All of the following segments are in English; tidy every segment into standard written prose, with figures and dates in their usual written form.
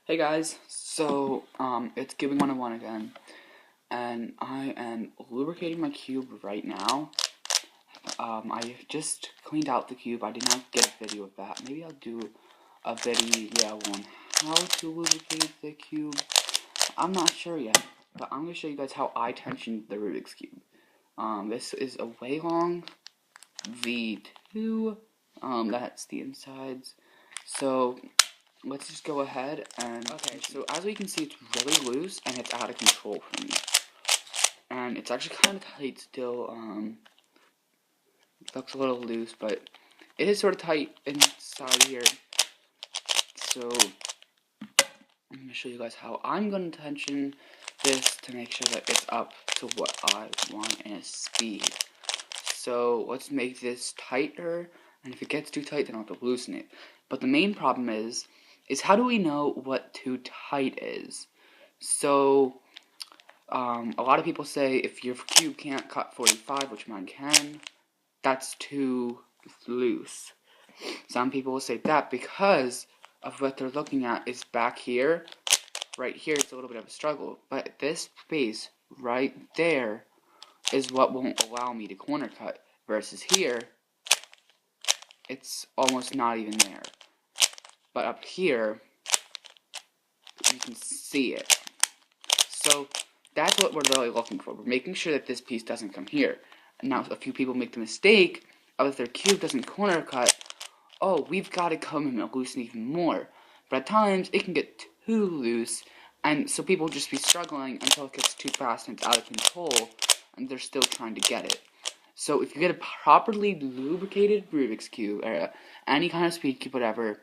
Hey guys, it's Cubing 101 again, and I am lubricating my cube right now. I just cleaned out the cube. I did not get a video of that. Maybe I'll do a video on how to lubricate the cube. I'm not sure yet, but I'm going to show you guys how I tension the Rubik's Cube. This is a Waylong V2, that's the insides. So, let's just go ahead and, okay, so as we can see, it's really loose and it's out of control for me. And it's actually kind of tight still, it looks a little loose, but it is sort of tight inside here. So, I'm going to show you guys how I'm going to tension this to make sure that it's up to what I want in its speed. So, let's make this tighter, and if it gets too tight, then I'll have to loosen it. But the main problem is how do we know what too tight is? So, a lot of people say if your cube can't cut 45, which mine can, that's too loose. Some people will say that because of what they're looking at is back here. Right here, it's a little bit of a struggle. But this space right there is what won't allow me to corner cut. Versus here, it's almost not even there. But up here, you can see it. So that's what we're really looking for. We're making sure that this piece doesn't come here. And now a few people make the mistake of if their cube doesn't corner cut, oh, we've got to come in and loosen even more. But at times, it can get too loose, and so people just be struggling until it gets too fast and it's out of control, and they're still trying to get it. So if you get a properly lubricated Rubik's Cube, or any kind of speed cube, whatever,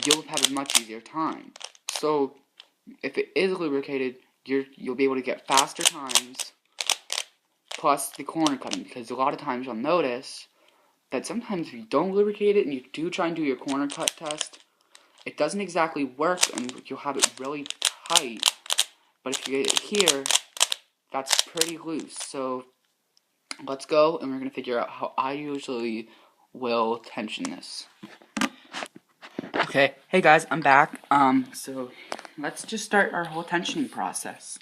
you'll have a much easier time. So if it is lubricated, you'll be able to get faster times, plus the corner cutting, because a lot of times you'll notice that sometimes if you don't lubricate it and you do try and do your corner cut test, it doesn't exactly work and you'll have it really tight. But if you get it here, that's pretty loose. So let's go and we're going to figure out how I usually will tension this. Okay, hey guys, I'm back. So let's just start our whole tensioning process.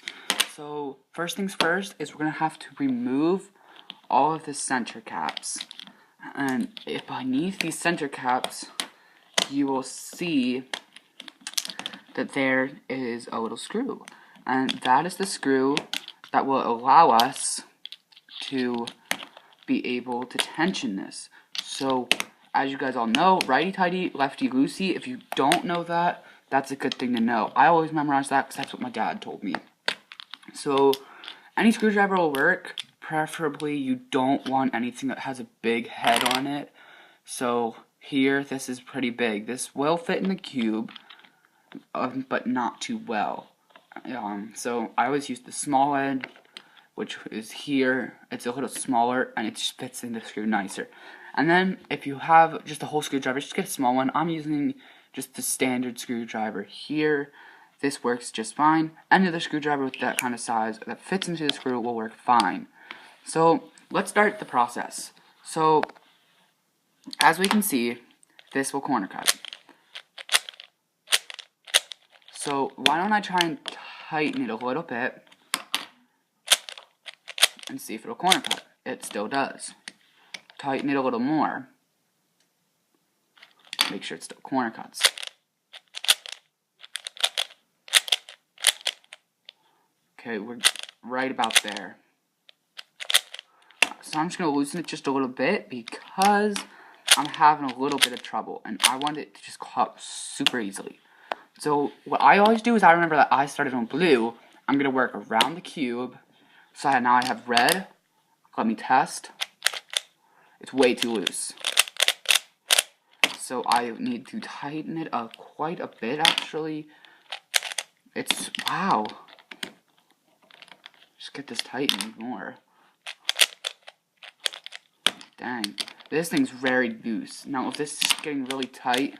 So first things first is we're going to have to remove all of the center caps. And beneath these center caps, you will see that there is a little screw. And that is the screw that will allow us to be able to tension this. So, as you guys all know, righty-tighty, lefty-loosey. If you don't know that, that's a good thing to know. I always memorize that because that's what my dad told me. So, any screwdriver will work. Preferably, you don't want anything that has a big head on it. So, here, this is pretty big. This will fit in the cube, but not too well. So, I always use the small end, which is here. It's a little smaller, and it just fits in the screw nicer. And then, if you have just a whole screwdriver, just get a small one. I'm using just the standard screwdriver here. This works just fine. Any other screwdriver with that kind of size that fits into the screw will work fine. So, let's start the process. So, as we can see, this will corner cut. So, why don't I try and tighten it a little bit and see if it'll corner cut. It still does. Tighten it a little more. Make sure it still corner cuts. Okay, we're right about there. So I'm just going to loosen it just a little bit because I'm having a little bit of trouble and I want it to just cut super easily. So what I always do is I remember that I started on blue. I'm going to work around the cube. So now I have red. Let me test. It's way too loose. So I need to tighten it up quite a bit actually. It's, wow. Just get this tightened more. Dang. This thing's very loose. Now if this is getting really tight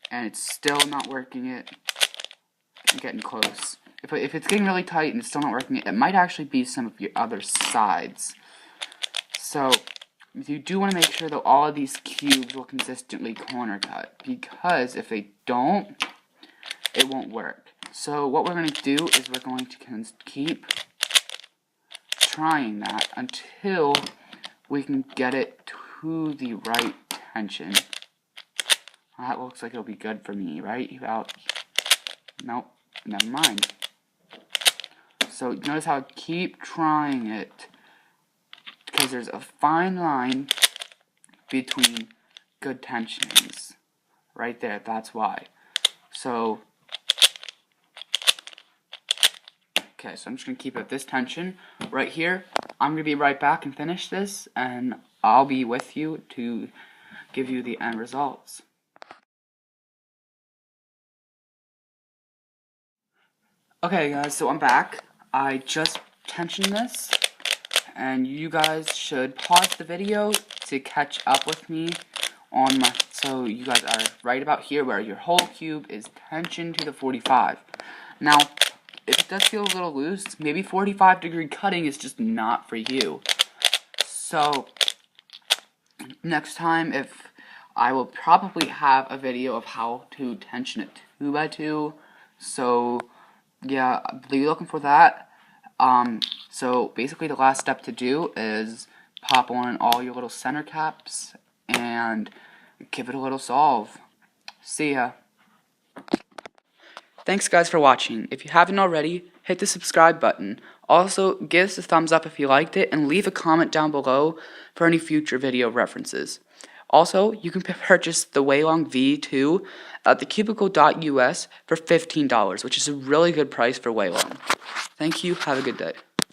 and it's still not working I'm getting close. If it's getting really tight and it's still not working it might actually be some of your other sides. So you do want to make sure that all of these cubes will consistently corner cut, because if they don't, it won't work. So what we're going to do is we're going to keep trying that until we can get it to the right tension. That looks like it'll be good for me, right? Nope, never mind. So notice how I keep trying it, because there's a fine line between good tensions. Right there, that's why. So, okay, so I'm just going to keep it at this tension right here. I'm going to be right back and finish this, and I'll be with you to give you the end results. Okay guys, so I'm back. I just tensioned this, and you guys should pause the video to catch up with me on my, so you guys are right about here where your whole cube is tensioned to the 45. Now, if it does feel a little loose, maybe 45-degree cutting is just not for you. So, next time, I will probably have a video of how to tension it 2x2. So, yeah, be looking for that. So basically the last step to do is pop on all your little center caps and give it a little solve. See ya. Thanks guys for watching. If you haven't already, hit the subscribe button. Also, give us a thumbs up if you liked it, and leave a comment down below for any future video references. Also, you can purchase the Waylong V2 at thecubicle.us for $15, which is a really good price for Waylong. Thank you, have a good day.